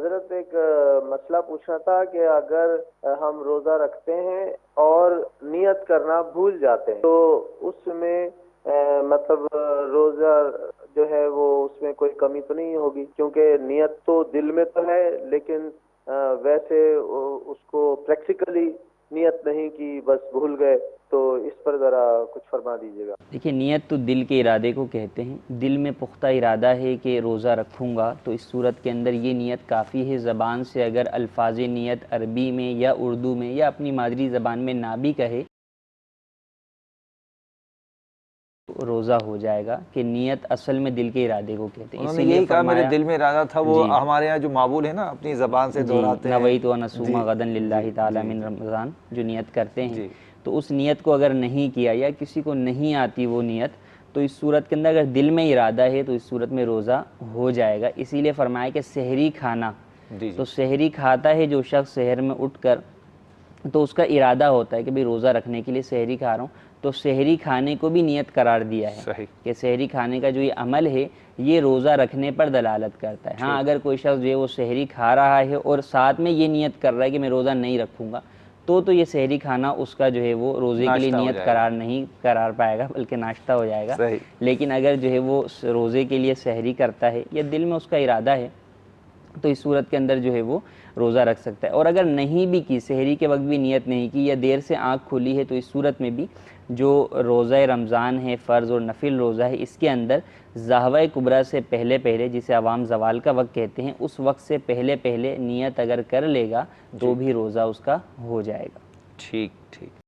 हजरत एक मसला पूछना था कि अगर हम रोजा रखते हैं और नियत करना भूल जाते हैं तो उसमें मतलब रोजा जो है वो उसमें कोई कमी तो नहीं होगी, क्योंकि नियत तो दिल में तो है लेकिन वैसे उसको प्रैक्टिकली नियत नहीं कि बस भूल गए। तो इस पर जरा कुछ फरमा दीजिएगा। देखिए, नियत तो दिल के इरादे को कहते हैं। दिल में पुख्ता इरादा है कि रोज़ा रखूँगा, तो इस सूरत के अंदर ये नियत काफ़ी है। ज़बान से अगर अल्फाज नियत अरबी में या उर्दू में या अपनी मादरी ज़बान में ना भी कहे तो रोज़ा हो जाएगा। कि नियत असल में दिल के इरादे को कहते हैं, उन्होंने इसीलिए यही कहा मेरे फरमाया। दिल में इरादा था, वो जी हमारे यहाँ जो माबूल है ना अपनी ज़बान से जी, दोहराते हैं। नवई तो नसूमा जी गदन जी लिल्लाहि ताला जी मिन जी रमज़ान, जो नियत करते हैं, जी। तो उस नियत को अगर नहीं किया या किसी को नहीं आती वो नियत, तो इस सूरत के अंदर अगर दिल में इरादा है तो इस सूरत में रोज़ा हो जाएगा। इसीलिए फरमाया कि सहरी खाना, जी जी तो सहरी खाता है जो शख्स शहर में उठकर, तो उसका इरादा होता है कि भाई रोज़ा रखने के लिए सहरी खा रहा हूँ, तो सहरी खाने को भी नियत करार दिया है सही। कि सहरी खाने का जो ये अमल है ये रोज़ा रखने पर दलालत करता है। हाँ, ठीक। अगर कोई शख्स जो है वो सहरी खा रहा है और साथ में ये नियत कर रहा है कि मैं रोज़ा नहीं रखूँगा, तो ये सहरी खाना उसका जो है वो रोज़े के लिए नाश्ता हो नियत जाएगा। करार नहीं करार पाएगा, बल्कि नाश्ता हो जाएगा। सही। लेकिन अगर जो है वो रोज़े के लिए सहरी करता है या दिल में उसका इरादा है, तो इस सूरत के अंदर जो है वो रोज़ा रख सकता है। और अगर नहीं भी की, सहरी के वक्त भी नियत नहीं की या देर से आँख खुली है, तो इस सूरत में भी जो रोज़ा रमज़ान है, फ़र्ज़ और नफिल रोज़ा है, इसके अंदर ज़हवा कुबरा से पहले पहले, जिसे अवाम ज़वाल का वक्त कहते हैं, उस वक्त से पहले पहले नियत अगर कर लेगा तो जी। भी रोज़ा उसका हो जाएगा। ठीक ठीक।